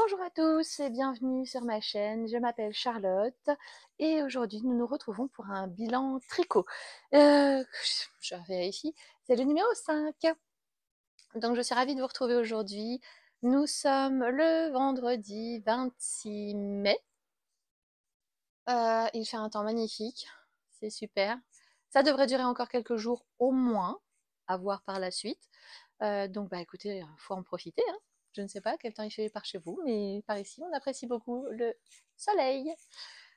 Bonjour à tous et bienvenue sur ma chaîne, je m'appelle Charlotte et aujourd'hui nous nous retrouvons pour un bilan tricot. Je vérifie, c'est le numéro 5. Donc je suis ravie de vous retrouver aujourd'hui. Nous sommes le vendredi 26 mai. Il fait un temps magnifique, c'est super. Ça devrait durer encore quelques jours au moins, à voir par la suite. Donc bah écoutez, faut en profiter, hein. Je ne sais pas quel temps il fait par chez vous, mais par ici, on apprécie beaucoup le soleil.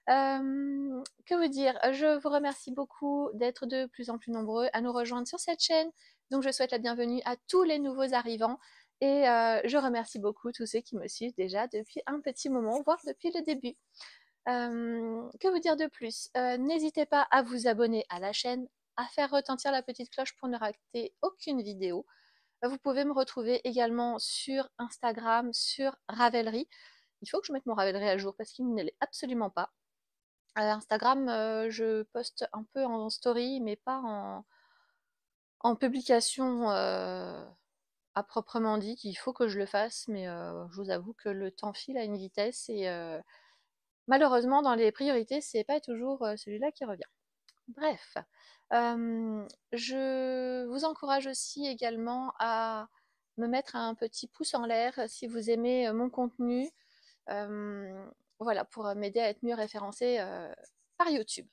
Que vous dire? Je vous remercie beaucoup d'être de plus en plus nombreux à nous rejoindre sur cette chaîne. Donc, je souhaite la bienvenue à tous les nouveaux arrivants. Et je remercie beaucoup tous ceux qui me suivent déjà depuis un petit moment, voire depuis le début. Que vous dire de plus? N'hésitez pas à vous abonner à la chaîne, à faire retentir la petite cloche pour ne rater aucune vidéo. Vous pouvez me retrouver également sur Instagram, sur Ravelry. Il faut que je mette mon Ravelry à jour parce qu'il ne l'est absolument pas. Instagram, je poste un peu en story, mais pas en publication à proprement dit. Il faut que je le fasse, mais je vous avoue que le temps file à une vitesse et malheureusement, dans les priorités, c'est pas toujours celui-là qui revient. Bref, je vous encourage aussi également à me mettre un petit pouce en l'air si vous aimez mon contenu, voilà, pour m'aider à être mieux référencé par YouTube.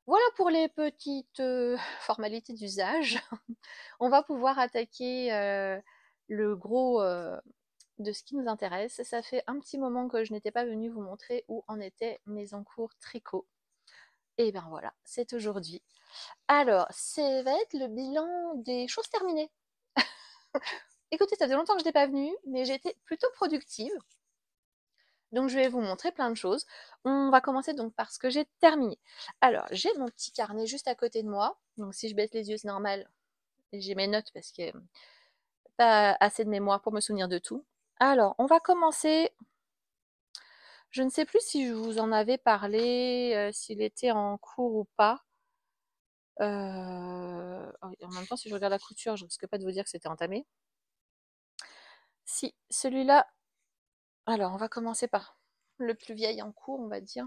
Voilà pour les petites formalités d'usage. On va pouvoir attaquer le gros de ce qui nous intéresse. Ça fait un petit moment que je n'étais pas venue vous montrer où en étaient mes encours tricot. Et ben voilà, c'est aujourd'hui. Alors, ça va être le bilan des choses terminées. Écoutez, ça faisait longtemps que je n'étais pas venue, mais j'ai été plutôt productive. Donc, je vais vous montrer plein de choses. On va commencer donc par ce que j'ai terminé. Alors, j'ai mon petit carnet juste à côté de moi. Donc, si je baisse les yeux, c'est normal. J'ai mes notes parce que pas assez de mémoire pour me souvenir de tout. Alors, on va commencer. Je ne sais plus si je vous en avais parlé, s'il était en cours ou pas. En même temps, si je regarde la couture, je risque pas de vous dire que c'était entamé. Si, celui-là. Alors, on va commencer par le plus vieil en cours, on va dire.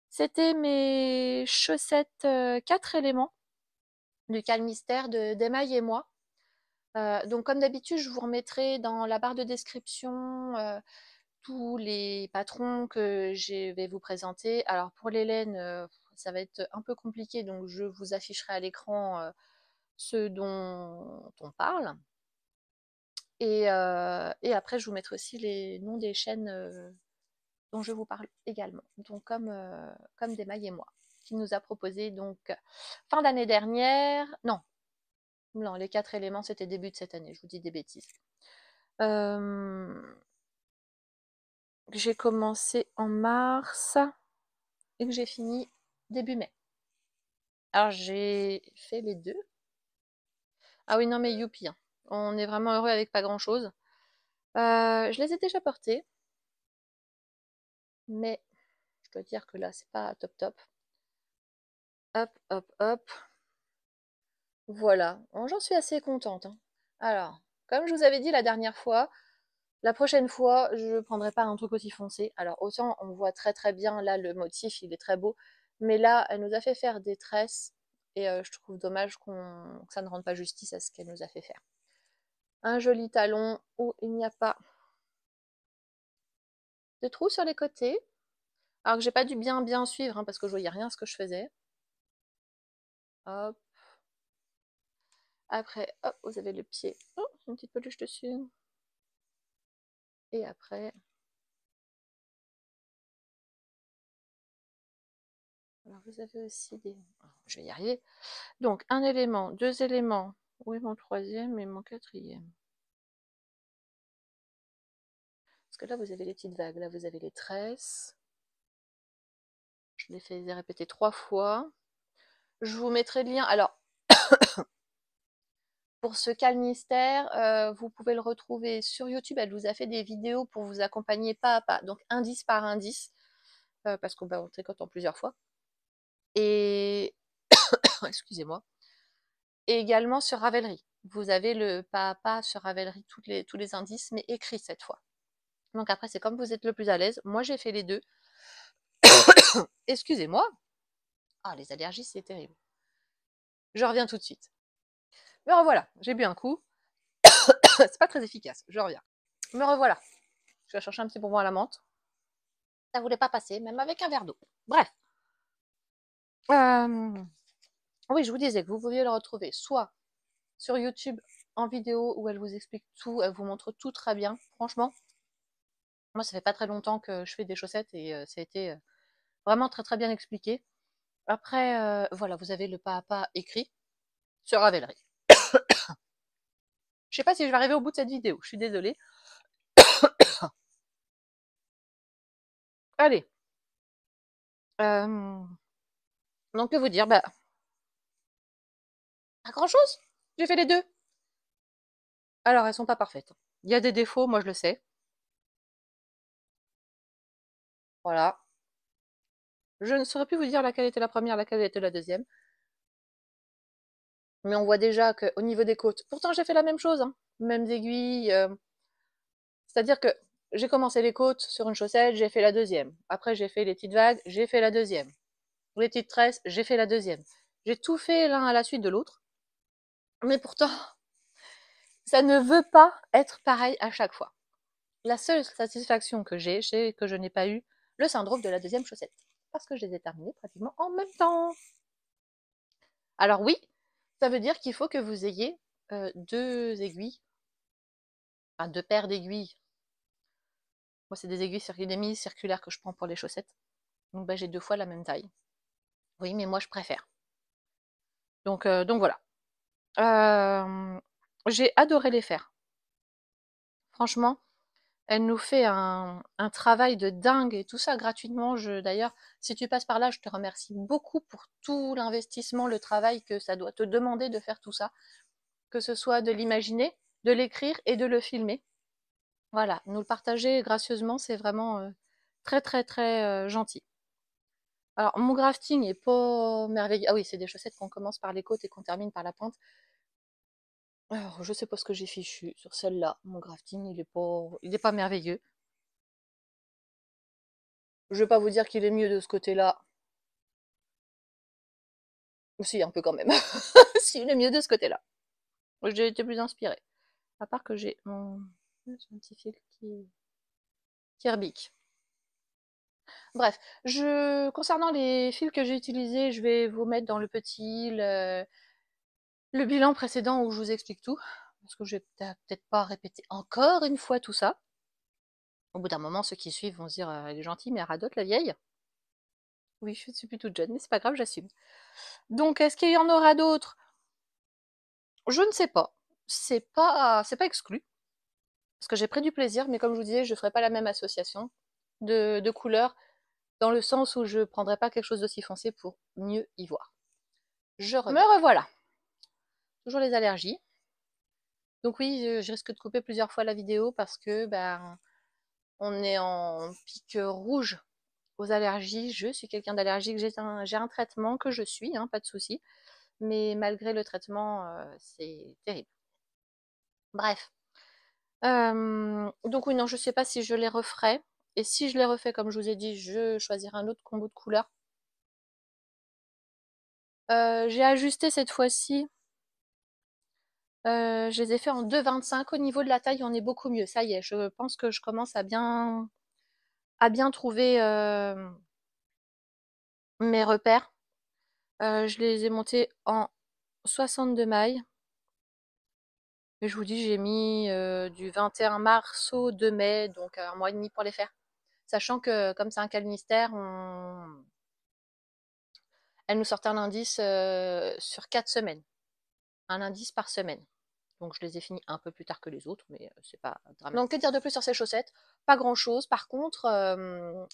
C'était mes chaussettes 4 éléments du Calmystère d'Emaille et moi. Donc, comme d'habitude, je vous remettrai dans la barre de description tous les patrons que je vais vous présenter. Alors, pour les laines, ça va être un peu compliqué, donc je vous afficherai à l'écran ceux dont on parle. Et après, je vous mettrai aussi les noms des chaînes dont je vous parle également. Donc, comme d'Emaille et moi, qui nous a proposé donc fin d'année dernière. Non, les 4 éléments, c'était début de cette année. Je vous dis des bêtises. J'ai commencé en mars et que j'ai fini début mai. Alors, j'ai fait les deux. Ah oui, non, mais youpi, hein. On est vraiment heureux avec pas grand-chose. Je les ai déjà portés, mais je dois dire que là, c'est pas top top. Hop, hop, hop. Voilà. Bon, j'en suis assez contente, hein. Alors, comme je vous avais dit la dernière fois, la prochaine fois, je ne prendrai pas un truc aussi foncé. Alors, autant on voit très très bien, là, le motif, il est très beau. Mais là, elle nous a fait faire des tresses. Et je trouve dommage que ça ne rende pas justice à ce qu'elle nous a fait faire. Un joli talon où il n'y a pas de trous sur les côtés. Alors que j'ai pas dû bien suivre, hein, parce que je voyais rien à ce que je faisais. Hop. Après, hop, vous avez le pied. Oh, une petite peluche dessus. Et après, alors vous avez aussi des... Je vais y arriver. Donc, un élément, deux éléments. Où est mon troisième et mon quatrième? Parce que là, vous avez les petites vagues. Là, vous avez les tresses. Je les fais répéter 3 fois. Je vous mettrai le lien. Alors, pour ce calmystère, vous pouvez le retrouver sur YouTube. Elle vous a fait des vidéos pour vous accompagner pas à pas. Donc, indice par indice. Parce qu'on tricote en plusieurs fois. Et... Excusez-moi. Et également sur Ravelry. Vous avez le pas à pas sur Ravelry, tous les indices, mais écrits cette fois. Donc après, c'est comme vous êtes le plus à l'aise. Moi, j'ai fait les deux. Excusez-moi. Ah, les allergies, c'est terrible. Je reviens tout de suite. Me revoilà. J'ai bu un coup. C'est pas très efficace. Je reviens. Me revoilà. Je vais chercher un petit bonbon à la menthe. Ça voulait pas passer, même avec un verre d'eau. Bref. Oui, je vous disais que vous pouviez le retrouver soit sur YouTube en vidéo où elle vous explique tout, elle vous montre tout très bien. Franchement, moi, ça fait pas très longtemps que je fais des chaussettes et ça a été vraiment très très bien expliqué. Après, voilà, vous avez le pas à pas écrit sur Ravelry. Je sais pas si je vais arriver au bout de cette vidéo, je suis désolée. Allez. Donc que vous dire, bah, pas grand chose. J'ai fait les deux. Alors, elles sont pas parfaites. Il y a des défauts, moi je le sais. Voilà. Je ne saurais plus vous dire laquelle était la première, laquelle était la deuxième. Mais on voit déjà qu'au niveau des côtes, pourtant j'ai fait la même chose, hein. Mêmes aiguilles. C'est-à-dire que j'ai commencé les côtes sur une chaussette, j'ai fait la deuxième. Après, j'ai fait les petites vagues, j'ai fait la deuxième. Les petites tresses, j'ai fait la deuxième. J'ai tout fait l'un à la suite de l'autre. Mais pourtant, ça ne veut pas être pareil à chaque fois. La seule satisfaction que j'ai, c'est que je n'ai pas eu le syndrome de la deuxième chaussette. Parce que je les ai terminées pratiquement en même temps. Alors oui, ça veut dire qu'il faut que vous ayez deux aiguilles, enfin deux paires d'aiguilles. Moi, c'est des aiguilles demi-circulaires que je prends pour les chaussettes. Donc bah, j'ai deux fois la même taille. Oui, mais moi je préfère. Donc voilà. J'ai adoré les faire. Franchement, elle nous fait un travail de dingue et tout ça gratuitement. D'ailleurs, si tu passes par là, je te remercie beaucoup pour tout l'investissement, le travail que ça doit te demander de faire tout ça. Que ce soit de l'imaginer, de l'écrire et de le filmer. Voilà, nous le partager gracieusement, c'est vraiment très très très gentil. Alors, mon grafting est pas merveilleux. Ah oui, c'est des chaussettes qu'on commence par les côtes et qu'on termine par la pointe. Alors, je sais pas ce que j'ai fichu sur celle-là. Mon grafting, il est pas merveilleux. Je vais pas vous dire qu'il est mieux de ce côté-là. Si, un peu quand même. Si, il est mieux de ce côté-là. J'ai été plus inspirée. À part que j'ai un petit fil qui rebique. Bref, concernant les fils que j'ai utilisés, je vais vous mettre dans le bilan précédent où je vous explique tout. Parce que je vais peut-être pas répéter encore une fois tout ça. Au bout d'un moment, ceux qui suivent vont se dire elle est gentille, mais elle radote la vieille. Oui, je suis plus toute jeune, mais c'est pas grave, j'assume. Donc, est-ce qu'il y en aura d'autres? Je ne sais pas. C'est pas exclu. Parce que j'ai pris du plaisir, mais comme je vous disais, je ne ferai pas la même association de couleurs, dans le sens où je ne prendrai pas quelque chose d'aussi foncé pour mieux y voir. Je reviens. Me revoilà. Toujours les allergies. Donc oui, je risque de couper plusieurs fois la vidéo parce que ben on est en pic rouge aux allergies. Je suis quelqu'un d'allergique, j'ai un traitement que je suis, hein, pas de souci. Mais malgré le traitement, c'est terrible. Bref. Donc oui, non, je sais pas si je les referai. Et si je les refais, comme je vous ai dit, je choisirai un autre combo de couleurs. J'ai ajusté cette fois-ci. Je les ai fait en 2,25. Au niveau de la taille, on est beaucoup mieux. Ça y est, je pense que je commence à bien trouver mes repères. Je les ai montés en 62 mailles. Et je vous dis, j'ai mis du 21 mars au 2 mai, donc un mois et demi pour les faire. Sachant que, comme c'est un calmystère, elle nous sortait un indice sur 4 semaines. Un indice par semaine. Donc je les ai finis un peu plus tard que les autres, mais c'est pas dramatique. Donc que dire de plus sur ces chaussettes? Pas grand chose. Par contre,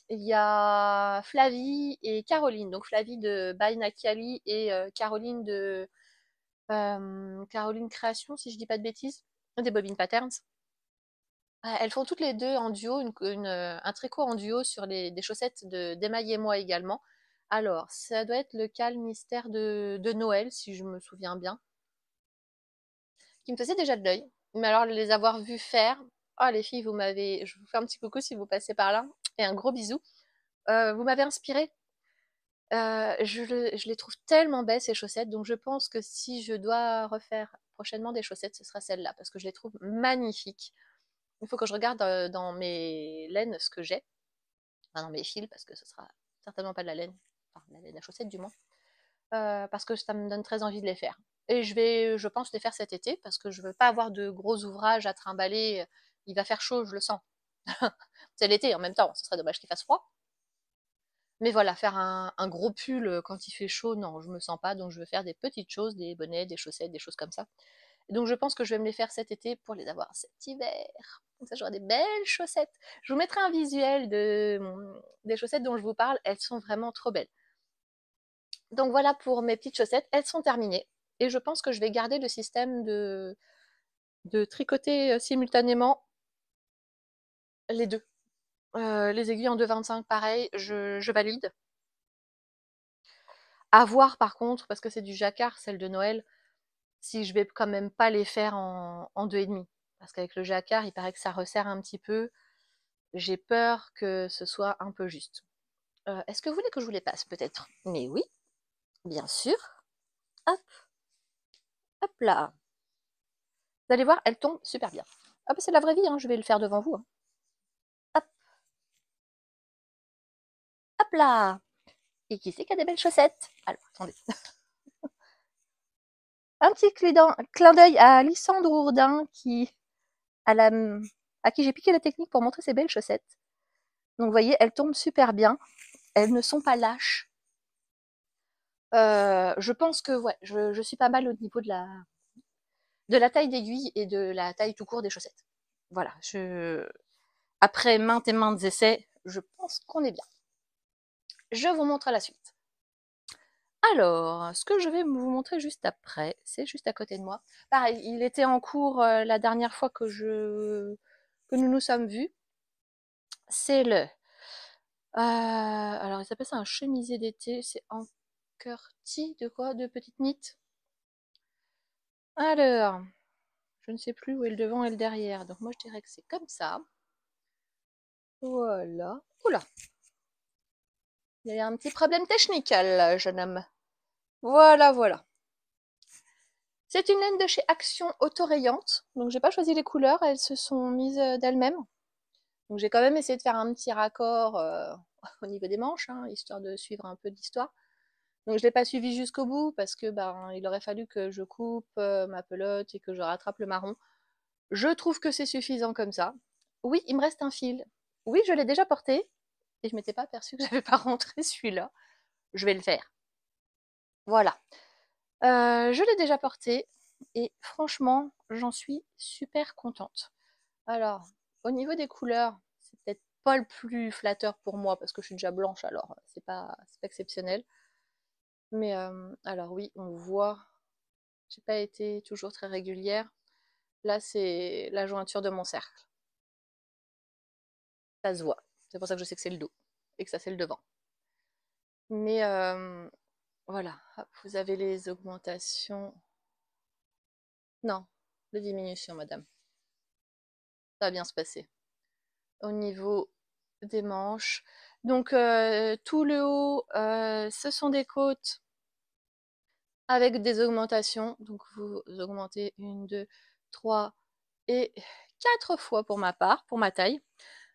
il y a Flavie et Caroline. Donc Flavie de By Nakiali et Caroline de Caroline Création, si je dis pas de bêtises, des Bobine Patterns. Elles font toutes les deux en duo, un tricot en duo sur des chaussettes d'Emaille et moi également. Alors, ça doit être le Cal Mystère de Noël, si je me souviens bien, qui me faisait déjà de l'œil. Mais alors, les avoir vues faire, Oh les filles, je vous fais un petit coucou si vous passez par là, et un gros bisou. Vous m'avez inspirée. Je les trouve tellement belles ces chaussettes, donc je pense que si je dois refaire prochainement des chaussettes, ce sera celle-là, parce que je les trouve magnifiques. Il faut que je regarde dans mes laines ce que j'ai, enfin dans mes fils, parce que ce sera certainement pas de la laine, enfin la laine à chaussettes du moins, parce que ça me donne très envie de les faire. Et je pense, les faire cet été, parce que je veux pas avoir de gros ouvrages à trimballer. Il va faire chaud, je le sens. C'est l'été en même temps, ce serait dommage qu'il fasse froid. Mais voilà, faire un gros pull quand il fait chaud, non, je me sens pas. Donc je veux faire des petites choses, des bonnets, des chaussettes, des choses comme ça. Et donc je pense que je vais me les faire cet été pour les avoir cet hiver. Comme ça, j'aurai des belles chaussettes. Je vous mettrai un visuel des chaussettes dont je vous parle. Elles sont vraiment trop belles. Donc voilà pour mes petites chaussettes. Elles sont terminées. Et je pense que je vais garder le système de tricoter simultanément les deux. Les aiguilles en 2,25, pareil, je valide. À voir par contre, parce que c'est du jacquard, celle de Noël, si je vais quand même pas les faire en 2,5. Parce qu'avec le jacquard, il paraît que ça resserre un petit peu. J'ai peur que ce soit un peu juste. Est-ce que vous voulez que je vous les passe peut-être? Mais oui, bien sûr. Hop, hop là. Vous allez voir, elle tombe super bien. Ah bah c'est la vraie vie, hein, je vais le faire devant vous. Hein. Hop, hop là. Et qui c'est qui a des belles chaussettes? Alors, attendez. Un petit clin d'œil à Lysandre Ourdin à qui j'ai piqué la technique pour montrer ses belles chaussettes. Donc vous voyez, elles tombent super bien. Elles ne sont pas lâches. Je pense que ouais, je suis pas mal au niveau de la taille d'aiguille et de la taille tout court des chaussettes. Voilà, après maintes et maintes essais, je pense qu'on est bien. Je vous montre la suite. Alors, ce que je vais vous montrer juste après, c'est juste à côté de moi. Pareil, il était en cours la dernière fois que nous nous sommes vus. C'est alors il s'appelle ça un chemisier d'été, c'est en curti de quoi? De petite knit. Alors, je ne sais plus où est le devant et le derrière, donc moi je dirais que c'est comme ça. Voilà. Oula, il y a un petit problème technique, là, jeune homme. Voilà, voilà. C'est une laine de chez Action autorayante, donc j'ai pas choisi les couleurs, elles se sont mises d'elles-mêmes. Donc j'ai quand même essayé de faire un petit raccord au niveau des manches, hein, histoire de suivre un peu l'histoire. Donc je l'ai pas suivi jusqu'au bout parce que ben il aurait fallu que je coupe ma pelote et que je rattrape le marron. Je trouve que c'est suffisant comme ça. Oui, il me reste un fil. Oui, je l'ai déjà porté et je m'étais pas aperçue que j'avais pas rentré celui-là. Je vais le faire. Voilà. Je l'ai déjà porté et franchement, j'en suis super contente. Alors, au niveau des couleurs, c'est peut-être pas le plus flatteur pour moi parce que je suis déjà blanche, alors c'est pas exceptionnel. Mais alors oui, on voit, j'ai pas été toujours très régulière. Là, c'est la jointure de mon cercle. Ça se voit. C'est pour ça que je sais que c'est le dos et que ça c'est le devant. Mais voilà, hop, vous avez les augmentations. Non, les diminutions, madame. Ça va bien se passer. Au niveau des manches. Donc tout le haut, ce sont des côtes avec des augmentations. Donc vous augmentez une, deux, trois et 4 fois pour ma part, pour ma taille.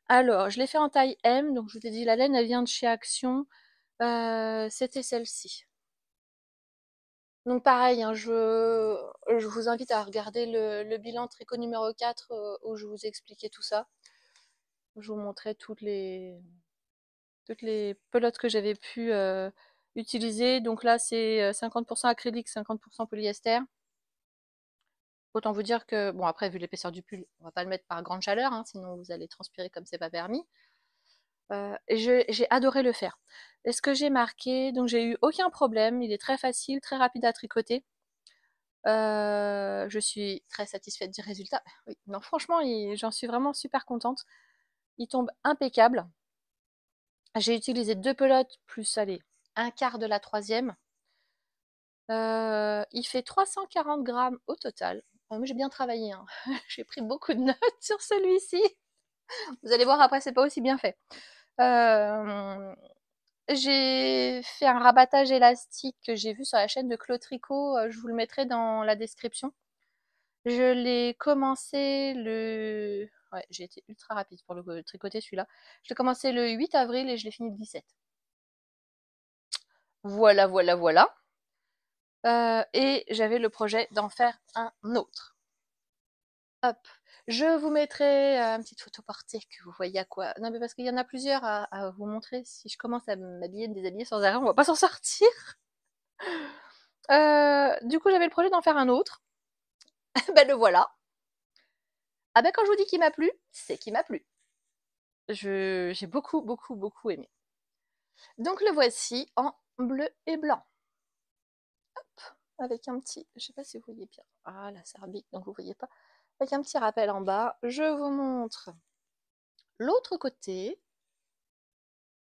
Alors, je l'ai fait en taille M, donc je vous ai dit la laine, elle vient de chez Action. C'était celle-ci. Donc pareil, hein, je vous invite à regarder le bilan tricot numéro 4 où je vous expliquais tout ça. Je vous montrais toutes les pelotes que j'avais pu utiliser. Donc là, c'est 50% acrylique, 50% polyester. Autant vous dire que, bon, après, vu l'épaisseur du pull, on va pas le mettre par grande chaleur, hein, sinon vous allez transpirer comme c'est pas permis. J'ai adoré le faire. Est-ce que j'ai marqué? Donc j'ai eu aucun problème. Il est très facile, très rapide à tricoter. Je suis très satisfaite du résultat. Oui, non, franchement, j'en suis vraiment super contente. Il tombe impeccable. J'ai utilisé 2 pelotes plus, allez, un quart de la troisième. Il fait 340 grammes au total. Moi, j'ai bien travaillé, hein. J'ai pris beaucoup de notes sur celui-ci. Vous allez voir après, c'est pas aussi bien fait. J'ai fait un rabattage élastique que j'ai vu sur la chaîne de Claude Tricot. Je vous le mettrai dans la description. Je l'ai commencé le... Ouais, j'ai été ultra rapide pour le tricoter celui-là. Je l'ai commencé le 8 avril et je l'ai fini le 17. Voilà, voilà, voilà. Et j'avais le projet d'en faire un autre. Hop. Je vous mettrai une petite photo portée que vous voyez à quoi. Non, mais parce qu'il y en a plusieurs à vous montrer. Si je commence à m'habiller, me déshabiller sans arrêt, on va pas s'en sortir. Du coup, j'avais le projet d'en faire un autre. Ben le voilà. Ah ben quand je vous dis qu'il m'a plu, c'est qu'il m'a plu. J'ai beaucoup, beaucoup, beaucoup aimé. Donc le voici en bleu et blanc. Hop, avec un petit, je sais pas si vous voyez bien. Ah là, c'est arbique, donc vous voyez pas. Avec un petit rappel en bas. Je vous montre l'autre côté.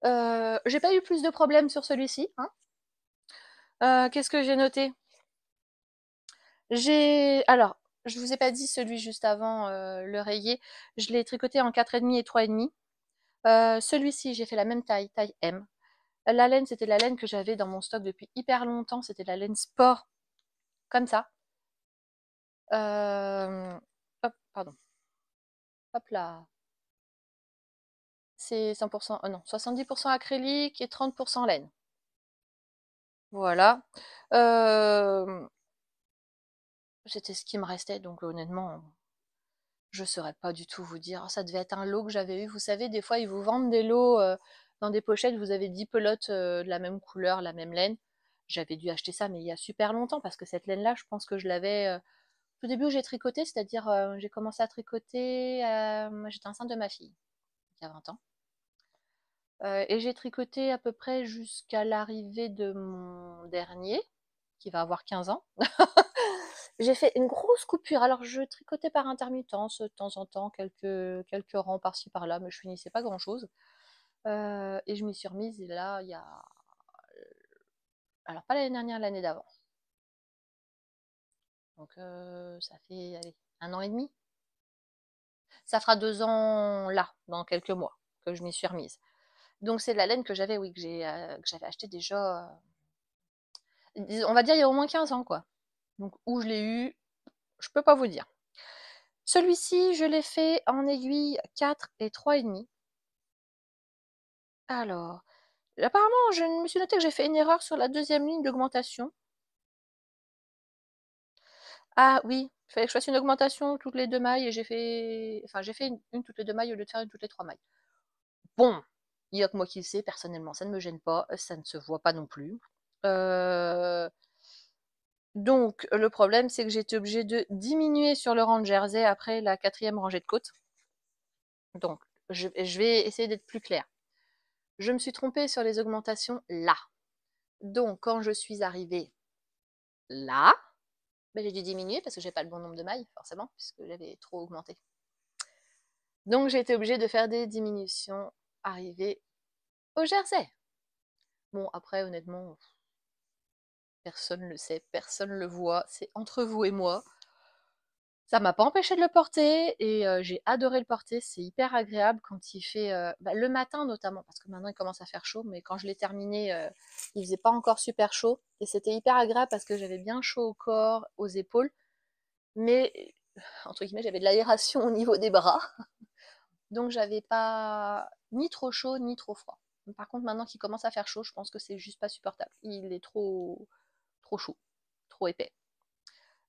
J'ai pas eu plus de problèmes sur celui-ci. Hein. Qu'est-ce que j'ai noté? Alors, je vous ai pas dit celui juste avant, le rayé. Je l'ai tricoté en 4,5 et 3,5. Celui-ci, j'ai fait la même taille, taille M. La laine, c'était la laine que j'avais dans mon stock depuis hyper longtemps. C'était la laine sport, comme ça. Hop, pardon. Hop là. C'est 100%, non, 70% acrylique et 30% laine. Voilà. C'était ce qui me restait, donc honnêtement, je saurais pas du tout vous dire. Ça devait être un lot que j'avais eu. Vous savez, des fois, ils vous vendent des lots dans des pochettes. Vous avez 10 pelotes de la même couleur, la même laine. J'avais dû acheter ça, mais il y a super longtemps, parce que cette laine-là, je pense que je l'avais tout début où j'ai tricoté, c'est-à-dire j'ai commencé à tricoter, j'étais enceinte de ma fille, il y a 20 ans. Et j'ai tricoté à peu près jusqu'à l'arrivée de mon dernier, qui va avoir 15 ans. J'ai fait une grosse coupure. Alors, je tricotais par intermittence, de temps en temps, quelques rangs par-ci par-là, mais je finissais pas grand-chose. Et je m'y suis remise, et là, il y a... Alors, pas l'année dernière, l'année d'avant. Donc, ça fait allez, 1 an et demi. Ça fera 2 ans, là, dans quelques mois, que je m'y suis remise. Donc, c'est de la laine que j'avais, oui, que j'avais acheté déjà... on va dire il y a au moins 15 ans, quoi. Donc, où je l'ai eu, je peux pas vous dire. Celui-ci, je l'ai fait en aiguille 4 et 3,5. Alors, apparemment, je me suis noté que j'ai fait une erreur sur la deuxième ligne d'augmentation. Ah oui, il fallait que je fasse une augmentation toutes les 2 mailles et j'ai fait une toutes les 2 mailles au lieu de faire une toutes les 3 mailles. Bon, il y a que moi qui le sais, personnellement, ça ne me gêne pas, ça ne se voit pas non plus. Euh, Donc, le problème, c'est que j'ai été obligée de diminuer sur le rang de jersey après la 4e rangée de côte. Donc, je vais essayer d'être plus claire. Je me suis trompée sur les augmentations là. Donc, quand je suis arrivée là, ben, j'ai dû diminuer parce que j'ai pas le bon nombre de mailles, forcément, puisque j'avais trop augmenté. Donc, j'ai été obligée de faire des diminutions arrivées au jersey. Bon, après, honnêtement, personne ne le sait, personne ne le voit, c'est entre vous et moi. Ça m'a pas empêché de le porter et j'ai adoré le porter. C'est hyper agréable quand il fait le matin notamment, parce que maintenant il commence à faire chaud, mais quand je l'ai terminé, il faisait pas encore super chaud et c'était hyper agréable parce que j'avais bien chaud au corps, aux épaules, mais entre guillemets j'avais de l'aération au niveau des bras, donc j'avais pas ni trop chaud ni trop froid. Par contre maintenant qu'il commence à faire chaud, je pense que c'est juste pas supportable. Il est trop chaud, trop épais.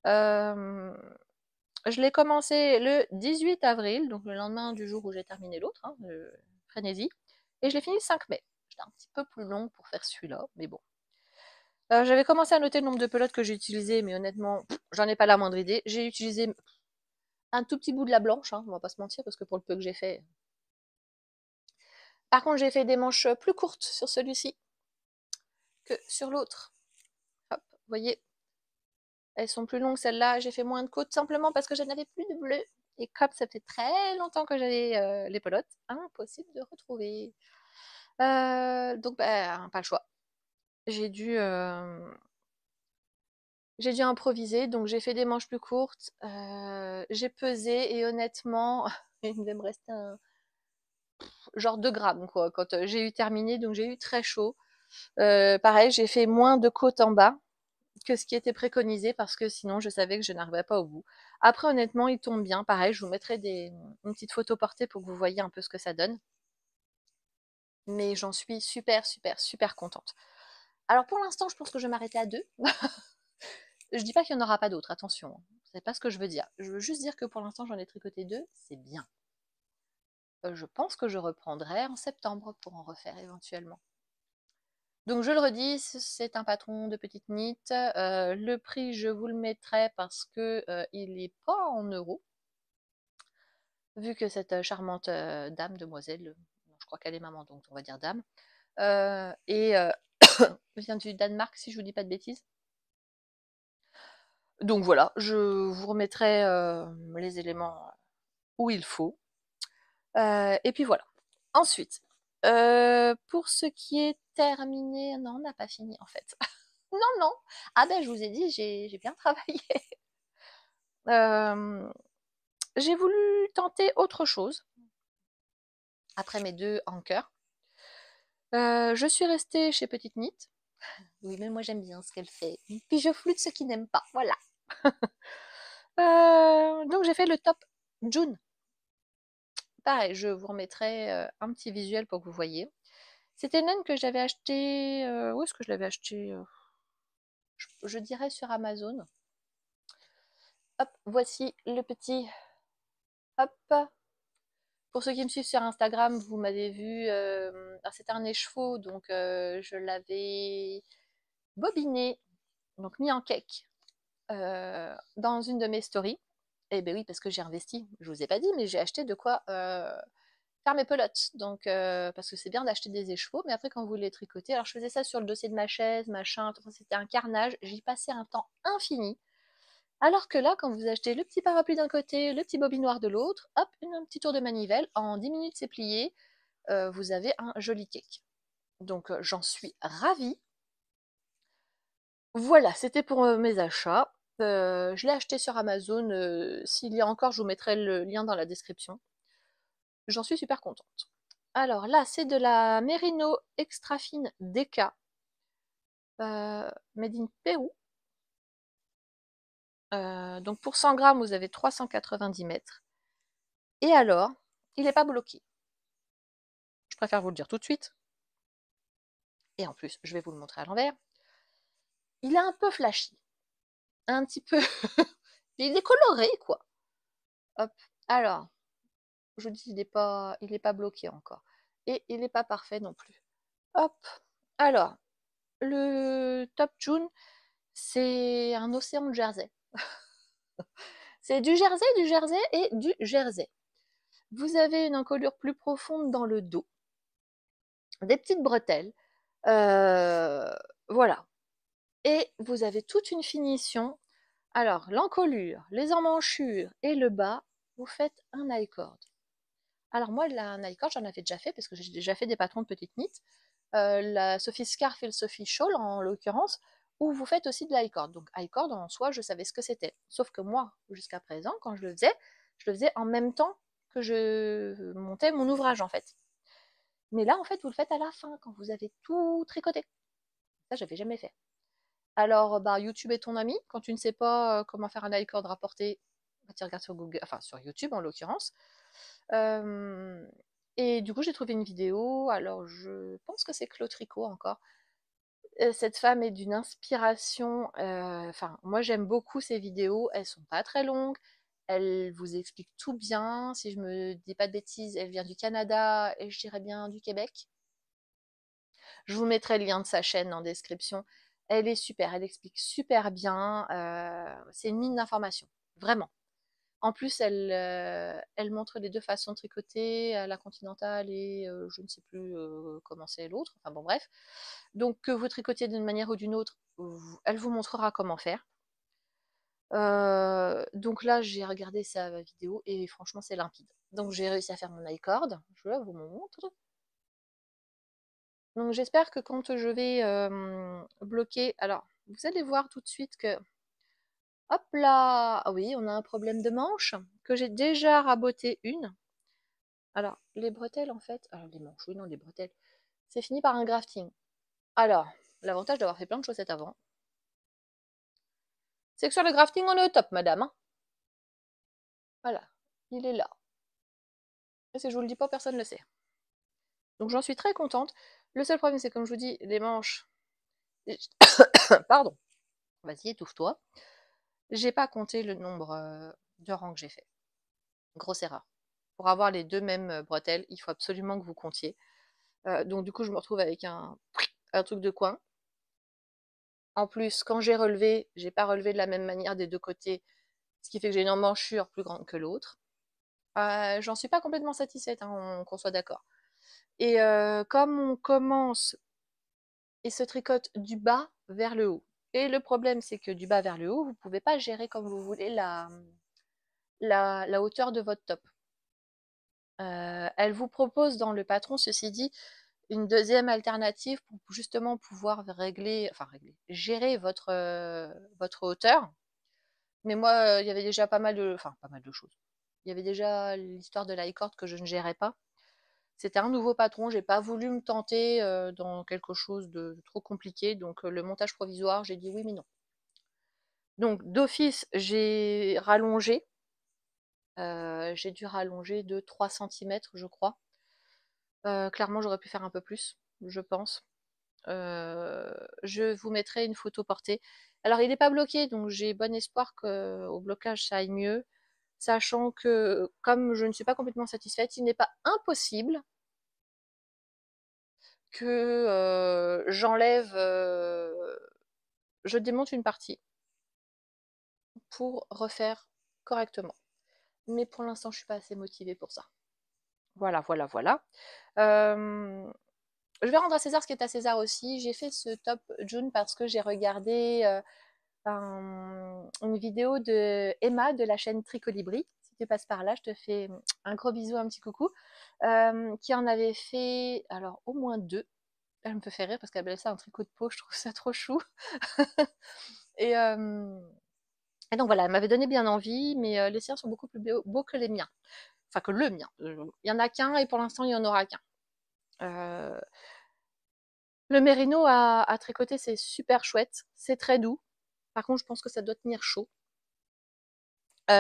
Euh, Je l'ai commencé le 18 avril, donc le lendemain du jour où j'ai terminé l'autre, hein, le Frénésie, et je l'ai fini le 5 mai. J'étais un petit peu plus long pour faire celui-là, mais bon. J'avais commencé à noter le nombre de pelotes que j'ai utilisées, mais honnêtement, j'en ai pas la moindre idée. J'ai utilisé un tout petit bout de la blanche, hein, on va pas se mentir, parce que pour le peu que j'ai fait. Par contre, j'ai fait des manches plus courtes sur celui-ci que sur l'autre. Hop, vous voyez, elles sont plus longues celles-là. J'ai fait moins de côtes simplement parce que je n'avais plus de bleu. Et comme ça fait très longtemps que j'avais les pelotes, impossible de retrouver. Donc, pas le choix. J'ai dû J'ai dû improviser, donc j'ai fait des manches plus courtes. J'ai pesé et honnêtement, il devait me rester un genre 2 grammes quoi quand j'ai eu terminé, donc j'ai eu très chaud. Pareil, j'ai fait moins de côte en bas que ce qui était préconisé parce que sinon je savais que je n'arriverais pas au bout. Après, honnêtement, il tombe bien. Pareil, je vous mettrai une petite photo portée pour que vous voyez un peu ce que ça donne. Mais j'en suis super, super, super contente. Alors pour l'instant, je pense que je vais m'arrêter à 2. Je dis pas qu'il n'y en aura pas d'autres, attention. C'est pas ce que je veux dire. Je veux juste dire que pour l'instant, j'en ai tricoté 2, c'est bien. Je pense que je reprendrai en septembre pour en refaire éventuellement. Donc je le redis, c'est un patron de petite knit. Le prix, je vous le mettrai parce que il n'est pas en euros. Vu que cette charmante dame, demoiselle, je crois qu'elle est maman, donc on va dire dame, et vient du Danemark, si je vous dis pas de bêtises. Donc voilà, je vous remettrai les éléments où il faut. Et puis voilà. Ensuite, pour ce qui est terminé, non, on n'a pas fini en fait. Non, non. Ah ben, je vous ai dit, j'ai bien travaillé. Euh, j'ai voulu tenter autre chose après mes 2 anchors. Je suis restée chez Petite Knit. Oui, mais moi j'aime bien ce qu'elle fait. Puis je flûte ceux qui n'aiment pas. Voilà. Donc j'ai fait le top June. Pareil, je vous remettrai un petit visuel pour que vous voyez. C'était une laine que j'avais acheté. Où est-ce que je l'avais acheté je dirais sur Amazon. Hop, voici le petit. Hop. Pour ceux qui me suivent sur Instagram, vous m'avez vu. C'était un écheveau, donc je l'avais bobiné, donc mis en cake dans une de mes stories. Et ben oui, parce que j'ai investi. Je vous ai pas dit, mais j'ai acheté de quoi faire mes pelotes. Donc, parce que c'est bien d'acheter des écheveaux, mais après, quand vous les tricotez, alors je faisais ça sur le dossier de ma chaise, machin, enfin, c'était un carnage. J'y passais un temps infini. Alors que là, quand vous achetez le petit parapluie d'un côté, le petit bobinoir de l'autre, hop, un petit tour de manivelle, en 10 minutes c'est plié, vous avez un joli cake. Donc j'en suis ravie. Voilà, c'était pour mes achats. Je l'ai acheté sur Amazon. S'il y a encore, je vous mettrai le lien dans la description. J'en suis super contente. Alors là, c'est de la Merino Extra Fine DK, made in Pérou. Donc pour 100 grammes, vous avez 390 mètres. Et alors, il n'est pas bloqué. Je préfère vous le dire tout de suite. Et en plus, je vais vous le montrer à l'envers. Il est un peu flashy. Un petit peu. Il est coloré, quoi. Hop. Alors, je vous dis, il est pas bloqué encore. Et il n'est pas parfait non plus. Hop. Alors, le Top June, c'est un océan de Jersey. C'est du Jersey et du Jersey. Vous avez une encolure plus profonde dans le dos, des petites bretelles, euh, voilà. Et vous avez toute une finition. Alors, l'encolure, les emmanchures et le bas, vous faites un I-cord. Alors moi, un I-cord, j'en avais déjà fait parce que j'ai déjà fait des patrons de petites knits. La Sophie Scarf et le Sophie Shawl, en l'occurrence, où vous faites aussi de l'i-cord. Donc i-cord, en soi, je savais ce que c'était. Sauf que moi, jusqu'à présent, quand je le faisais en même temps que je montais mon ouvrage, en fait. Mais là, en fait, vous le faites à la fin, quand vous avez tout tricoté. Ça, j'avais jamais fait. Alors, bah, YouTube est ton ami. Quand tu ne sais pas comment faire un i-cord rapporté, bah, tu regardes sur Google, enfin sur YouTube en l'occurrence. Euh, et du coup, j'ai trouvé une vidéo. Alors, je pense que c'est Claude Tricot encore. Cette femme est d'une inspiration. Enfin, moi, j'aime beaucoup ses vidéos. Elles sont pas très longues. Elle vous explique tout bien. Si je me dis pas de bêtises, elle vient du Canada et je dirais bien du Québec. Je vous mettrai le lien de sa chaîne en description. Elle est super, elle explique super bien. C'est une mine d'informations, vraiment. En plus, elle montre les deux façons de tricoter, la continentale et je ne sais plus comment c'est l'autre. Enfin bon, bref. Donc, que vous tricotiez d'une manière ou d'une autre, elle vous montrera comment faire. Donc là, j'ai regardé sa vidéo et franchement, c'est limpide. Donc, j'ai réussi à faire mon i-cord. Je vous montre. Donc j'espère que quand je vais bloquer, alors vous allez voir tout de suite que Hop là! Ah oui, on a un problème de manche que j'ai déjà raboté une. Alors, les bretelles, en fait, alors les manches, oui, non, les bretelles, c'est fini par un grafting. Alors, l'avantage d'avoir fait plein de chaussettes avant, c'est que sur le grafting, on est au top, madame, hein. Voilà, il est là. Et si je vous le dis pas, personne ne le sait. Donc j'en suis très contente. Le seul problème, c'est comme je vous dis, les manches. Pardon, vas-y, étouffe-toi. J'ai pas compté le nombre de rangs que j'ai fait. Grosse erreur. Pour avoir les deux mêmes bretelles, il faut absolument que vous comptiez. Donc du coup, je me retrouve avec un truc de coin. En plus, quand j'ai pas relevé de la même manière des deux côtés, ce qui fait que j'ai une emmanchure plus grande que l'autre. J'en suis pas complètement satisfaite, hein, qu'on soit d'accord. Et comme on commence et se tricote du bas vers le haut. Et le problème, c'est que du bas vers le haut, vous ne pouvez pas gérer comme vous voulez la hauteur de votre top. Elle vous propose dans le patron, ceci dit, une deuxième alternative pour justement pouvoir gérer votre hauteur. Mais moi, il y avait déjà pas mal de choses. Il y avait déjà l'histoire de la cord que je ne gérais pas. C'était un nouveau patron, j'ai pas voulu me tenter dans quelque chose de trop compliqué, donc le montage provisoire, j'ai dit oui mais non. Donc d'office, j'ai rallongé, j'ai dû rallonger de 3 centimètres, je crois. Clairement, j'aurais pu faire un peu plus, je pense. Je vous mettrai une photo portée. Alors il n'est pas bloqué, donc j'ai bon espoir qu'au blocage ça aille mieux, sachant que comme je ne suis pas complètement satisfaite, il n'est pas impossible que je démonte une partie pour refaire correctement. Mais pour l'instant, je suis pas assez motivée pour ça. Voilà, voilà, voilà. Je vais rendre à César ce qui est à César aussi. J'ai fait ce top June parce que j'ai regardé une vidéo de Emma de la chaîne Tricolibri. Si tu passes par là, je te fais un gros bisou, un petit coucou. Qui en avait fait, alors au moins deux. Elle me fait rire parce qu'elle appelle ça un tricot de peau, je trouve ça trop chou. et, euh, et donc voilà, elle m'avait donné bien envie, mais les siens sont beaucoup plus beaux que les miens. Enfin, que le mien. Il y en a qu'un et pour l'instant, il n'y en aura qu'un. Euh, le mérino à tricoter, c'est super chouette. C'est très doux. Par contre, je pense que ça doit tenir chaud.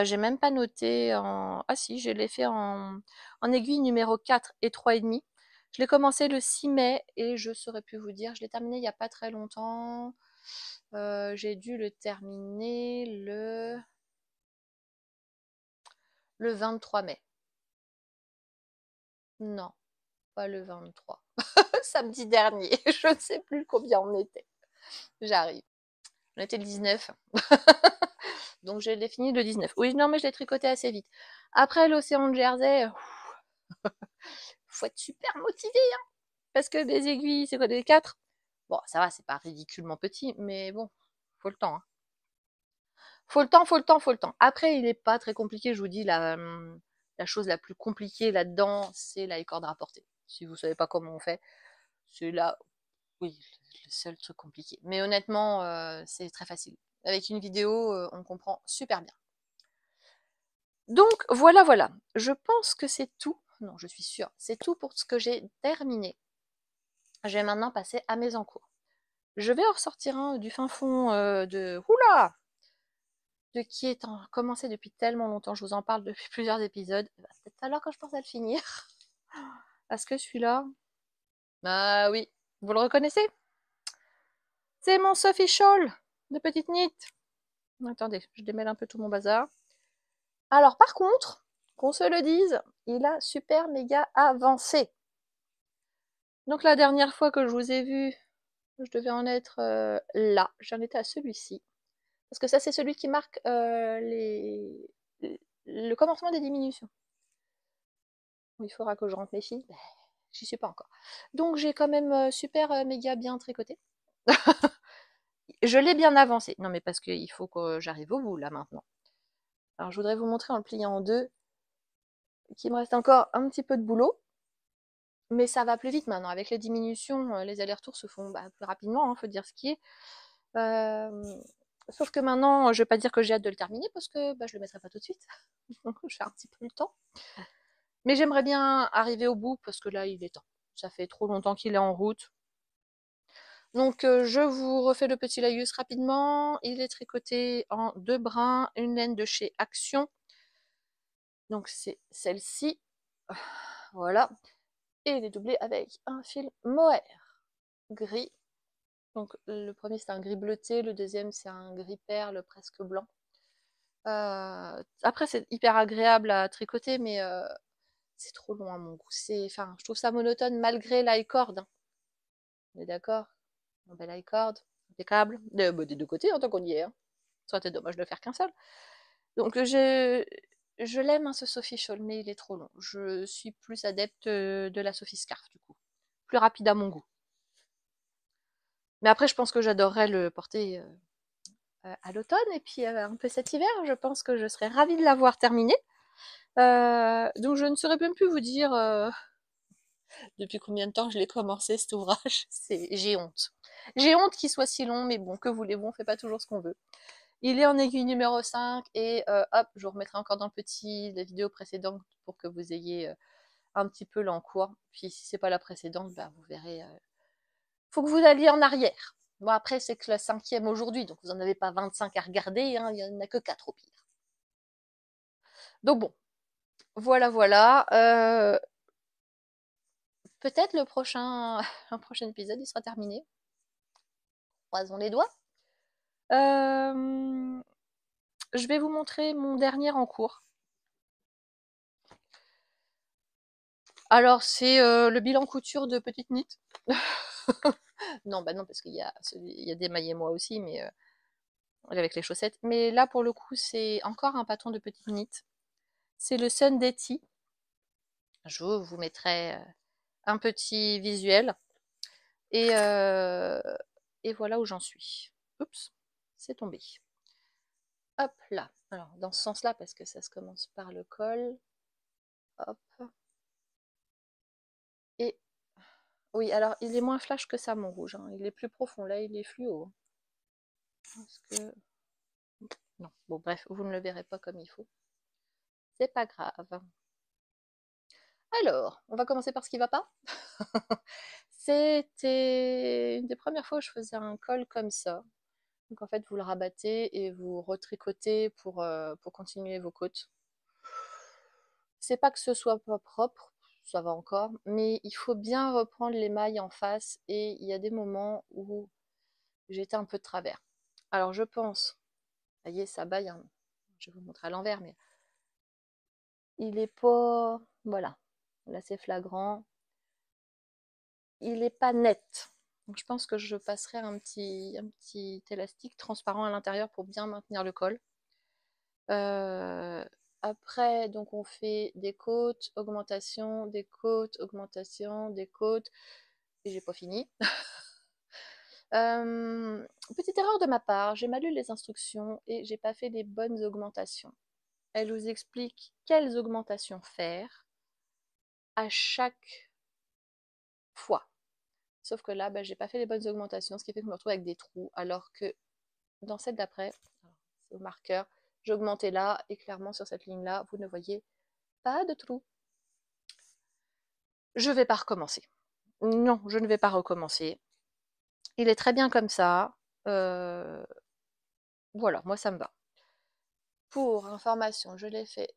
J'ai même pas noté en... Ah si, je l'ai fait en aiguille numéro 4 et 3,5. Je l'ai commencé le 6 mai et je saurais plus vous dire. Je l'ai terminé il n'y a pas très longtemps. J'ai dû le terminer le 23 mai. Non, pas le 23. Samedi dernier. Je ne sais plus combien on était. J'arrive. On était le 19. Donc je l'ai fini le 19. Oui, non, mais je l'ai tricoté assez vite. Après l'océan de Jersey, faut être super motivé, hein, parce que des aiguilles, c'est quoi, des 4? Bon, ça va, c'est pas ridiculement petit, mais bon, faut le temps, hein. Faut le temps, faut le temps, faut le temps. Après, il est pas très compliqué, je vous dis, la chose la plus compliquée là-dedans, c'est la corde rapportée. Si vous savez pas comment on fait, c'est là, oui, le seul truc compliqué. Mais honnêtement, c'est très facile. Avec une vidéo, on comprend super bien. Donc voilà, voilà. Je pense que c'est tout. Non, je suis sûre. C'est tout pour ce que j'ai terminé. Je vais maintenant passer à mes encours. Je vais en ressortir un du fin fond de... Oula, de qui est commencé depuis tellement longtemps. Je vous en parle depuis plusieurs épisodes. Bah, c'est peut-être alors que je pense à le finir. Parce que celui-là... Ah oui, vous le reconnaissez? C'est mon Sophie Shawl de Petite Knit. Attendez, je démêle un peu tout mon bazar. Alors par contre, qu'on se le dise, il a super méga avancé. Donc la dernière fois que je vous ai vu, je devais en être là. J'en étais à celui-ci. Parce que ça, c'est celui qui marque le commencement des diminutions. Il faudra que je rentre mes filles. J'y suis pas encore. Donc j'ai quand même super méga bien tricoté. Je l'ai bien avancé. Non mais parce qu'il faut que j'arrive au bout là maintenant. Alors je voudrais vous montrer en le pliant en deux qu'il me reste encore un petit peu de boulot. Mais ça va plus vite maintenant. Avec les diminutions, les allers-retours se font plus rapidement, faut dire ce qui est. Sauf que maintenant, je vais pas dire que j'ai hâte de le terminer parce que bah, je le mettrai pas tout de suite. J'ai un petit peu le temps. Mais j'aimerais bien arriver au bout parce que là, il est temps. Ça fait trop longtemps qu'il est en route. Donc, je vous refais le petit laïus rapidement. Il est tricoté en 2 brins, une laine de chez Action. Donc, c'est celle-ci. Voilà. Et il est doublé avec un fil mohair gris. Donc, le premier, c'est un gris bleuté. Le deuxième, c'est un gris perle presque blanc. Après, c'est hyper agréable à tricoter, mais c'est trop long à mon goût. Enfin, je trouve ça monotone malgré l'i-cord. Hein. On est d'accord? Un bel i-cord, impeccable. Des deux côtés, en tant qu'on y est. Hein. Ça aurait été dommage de faire qu'un seul. Donc, je l'aime, hein, ce Sophie Shawl, mais il est trop long. Je suis plus adepte de la Sophie Scarf, du coup. Plus rapide à mon goût. Mais après, je pense que j'adorerais le porter à l'automne et puis un peu cet hiver. Je pense que je serais ravie de l'avoir terminé. Donc je ne saurais même plus vous dire depuis combien de temps je l'ai commencé cet ouvrage. J'ai honte. J'ai honte qu'il soit si long, mais bon, que voulez-vous, on fait pas toujours ce qu'on veut. Il est en aiguille numéro 5 et hop, je vous remettrai encore dans le petit la vidéo précédente pour que vous ayez un petit peu l'encours. Puis si c'est pas la précédente, bah, vous verrez. Faut que vous alliez en arrière. Bon après c'est que la 5e aujourd'hui, donc vous en avez pas 25 à regarder, hein, il y en a que 4 au pire. Donc bon, voilà, voilà. Peut-être un prochain épisode, il sera terminé. Croisons les doigts. Je vais vous montrer mon dernier en cours. Alors, c'est le bilan couture de Petite Knit. Non, bah non, parce qu'il y a des maillets moi aussi, mais avec les chaussettes. Mais là, pour le coup, c'est encore un patron de Petite Knit. C'est le Sunday Tea. Je vous mettrai un petit visuel. Et, euh, et voilà où j'en suis. Oups, c'est tombé. Hop là. Alors, dans ce sens-là, parce que ça se commence par le col. Hop. Et oui, alors il est moins flash que ça, mon rouge. Hein. Il est plus profond. Là, il est fluo. Parce que... Non. Bon, bref, vous ne le verrez pas comme il faut. C'est pas grave. Alors, on va commencer par ce qui va pas. C'était une des premières fois où je faisais un col comme ça. Donc en fait, vous le rabattez et vous retricotez pour continuer vos côtes. C'est pas que ce soit pas propre, ça va encore, mais il faut bien reprendre les mailles en face et il y a des moments où j'étais un peu de travers. Alors je pense, ça y est, ça baille, hein. Je vais vous montrer à l'envers, mais il est pas, voilà, là c'est flagrant, il est pas net. Donc je pense que je passerai un petit élastique transparent à l'intérieur pour bien maintenir le col. Euh, Après, donc on fait des côtes, augmentation, des côtes, augmentation, des côtes. Et j'ai pas fini. Petite erreur de ma part, j'ai mal lu les instructions et j'ai pas fait les bonnes augmentations. Elle vous explique quelles augmentations faire à chaque fois. Sauf que là, bah, j'ai pas fait les bonnes augmentations, ce qui fait que je me retrouve avec des trous, alors que dans celle d'après, au marqueur, j'ai augmenté là, et clairement sur cette ligne-là, vous ne voyez pas de trous. Je vais pas recommencer. Non, je ne vais pas recommencer. Il est très bien comme ça. Voilà, moi ça me va. Pour information, je l'ai fait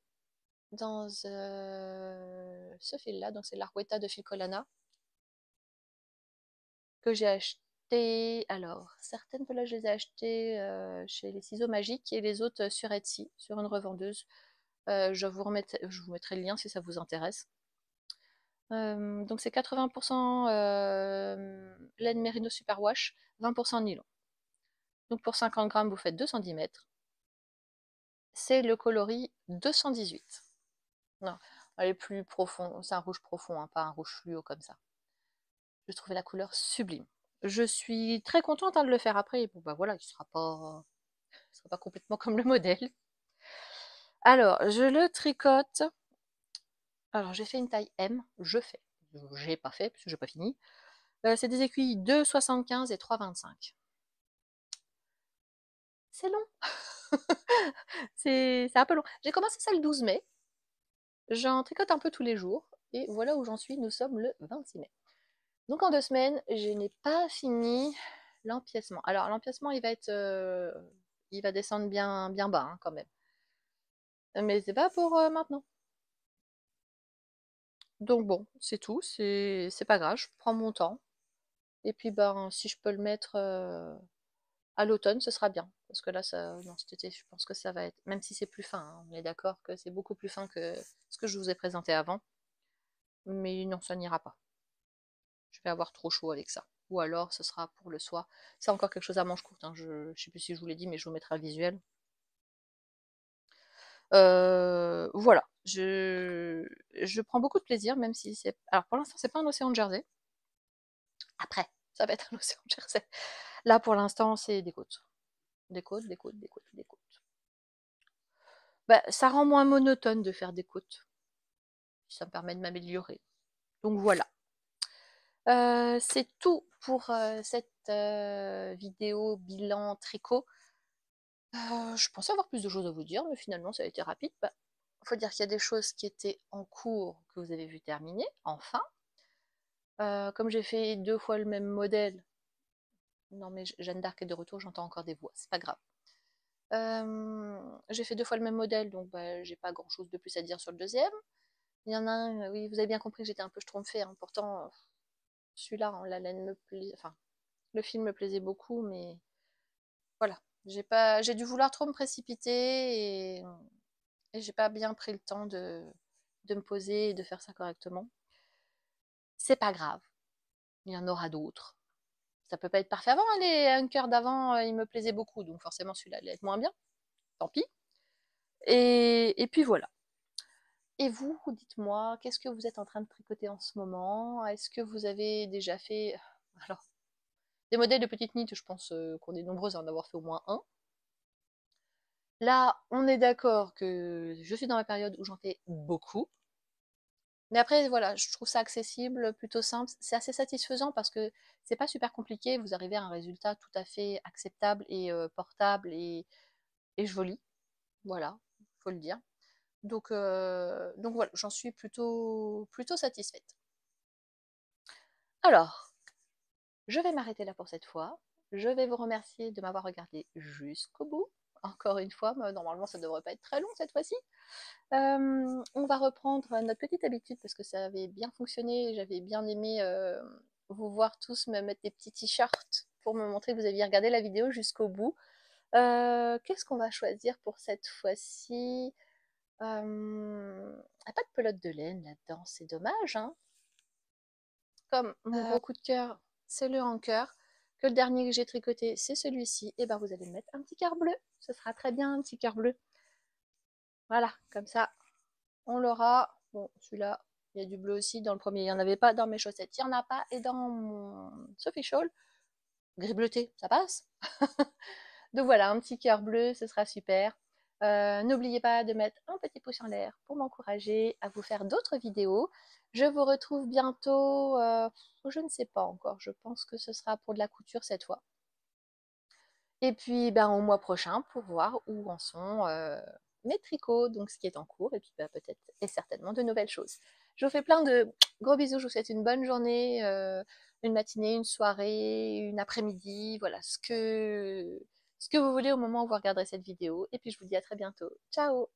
dans ce fil-là, donc c'est l'Arwetta de Ficolana, que j'ai acheté. Alors, certaines là je les ai achetées chez les ciseaux magiques et les autres sur Etsy, sur une revendeuse. Je vous mettrai le lien si ça vous intéresse. Donc c'est 80% laine Merino Superwash, 20% nylon. Donc pour 50 grammes, vous faites 210 mètres. C'est le coloris 218. Non, elle est plus profond, c'est un rouge profond, hein, pas un rouge fluo comme ça. Je trouvais la couleur sublime. Je suis très contente de le faire après. Bon bah voilà, il sera pas complètement comme le modèle. Alors, je le tricote. Alors, j'ai fait une taille M. J'ai pas fait parce que j'ai pas fini. C'est des aiguilles 2,75 et 3,25. c'est long. C'est un peu long. J'ai commencé ça le 12 mai. J'en tricote un peu tous les jours. Et voilà où j'en suis. Nous sommes le 26 mai. Donc en 2 semaines, je n'ai pas fini l'empiècement. Alors l'empiècement, il va descendre bien, bien bas hein, quand même. Mais c'est pas pour maintenant. Donc bon, c'est tout. C'est pas grave. Je prends mon temps. Et puis ben, si je peux le mettre à l'automne, ce sera bien. Parce que là, non, cet été, je pense que ça va être. Même si c'est plus fin, hein, on est d'accord que c'est beaucoup plus fin que ce que je vous ai présenté avant. Mais non, ça n'ira pas. Je vais avoir trop chaud avec ça. Ou alors, ce sera pour le soir. C'est encore quelque chose à manche courte. Hein. Je ne sais plus si je vous l'ai dit, mais je vous mettrai le visuel. Voilà. Je prends beaucoup de plaisir, même si c'est. Alors, pour l'instant, c'est pas un océan de Jersey. Après, ça va être un océan de Jersey. Là, pour l'instant, c'est des côtes. Des côtes, des côtes, des côtes, des côtes. Bah, ça rend moins monotone de faire des côtes. Ça me permet de m'améliorer. Donc voilà. C'est tout pour cette vidéo bilan tricot. Je pensais avoir plus de choses à vous dire, mais finalement ça a été rapide. Bah, faut dire qu'il y a des choses qui étaient en cours que vous avez vu terminer, enfin. Comme j'ai fait 2 fois le même modèle, non mais Jeanne d'Arc est de retour, j'entends encore des voix, c'est pas grave. J'ai fait 2 fois le même modèle, donc bah, j'ai pas grand chose de plus à dire sur le deuxième. Il y en a un, oui, vous avez bien compris que j'étais un peu schtroumpfée, hein. Pourtant, celui-là, hein, la laine me plaît, enfin, le film me plaisait beaucoup, mais voilà, j'ai dû vouloir trop me précipiter et j'ai pas bien pris le temps de me poser et de faire ça correctement. C'est pas grave, il y en aura d'autres. Ça peut pas être parfait avant, hein, les hunkers d'avant, ils me plaisaient beaucoup, donc forcément celui-là allait être moins bien, tant pis. Et puis voilà. Et vous, dites-moi, qu'est-ce que vous êtes en train de tricoter en ce moment? Est-ce que vous avez déjà fait, alors, des modèles de petites niches, je pense qu'on est nombreuses à en avoir fait au moins un. Là, on est d'accord que je suis dans la période où j'en fais beaucoup. Mais après, voilà, je trouve ça accessible, plutôt simple. C'est assez satisfaisant parce que c'est pas super compliqué. Vous arrivez à un résultat tout à fait acceptable et portable et joli. Voilà, faut le dire. Donc voilà, j'en suis plutôt satisfaite. Alors, je vais m'arrêter là pour cette fois. Je vais vous remercier de m'avoir regardé jusqu'au bout. Encore une fois, normalement ça ne devrait pas être très long cette fois-ci. On va reprendre notre petite habitude parce que ça avait bien fonctionné. J'avais bien aimé vous voir tous me mettre des petits t-shirts pour me montrer que vous aviez regardé la vidéo jusqu'au bout. Qu'est-ce qu'on va choisir pour cette fois-ci? Pas de pelote de laine là-dedans, c'est dommage, hein. Comme mon gros coup de cœur, c'est le hanker, que le dernier que j'ai tricoté, c'est celui-ci, et ben vous allez me mettre un petit cœur bleu. Ce sera très bien, un petit cœur bleu. Voilà, comme ça, on l'aura. Bon, celui-là, il y a du bleu aussi. Dans le premier, il n'y en avait pas. Dans mes chaussettes, il n'y en a pas. Et dans mon Sophie Shawl, gris bleuté, ça passe. Donc voilà, un petit cœur bleu, ce sera super. N'oubliez pas de mettre un petit pouce en l'air pour m'encourager à vous faire d'autres vidéos. Je vous retrouve bientôt, je ne sais pas encore, je pense que ce sera pour de la couture cette fois. Et puis ben, au mois prochain pour voir où en sont mes tricots, donc ce qui est en cours, et puis ben, peut-être et certainement de nouvelles choses. Je vous fais plein de gros bisous, je vous souhaite une bonne journée, une matinée, une soirée, une après-midi, voilà, ce que vous voulez au moment où vous regarderez cette vidéo. Et puis je vous dis à très bientôt. Ciao!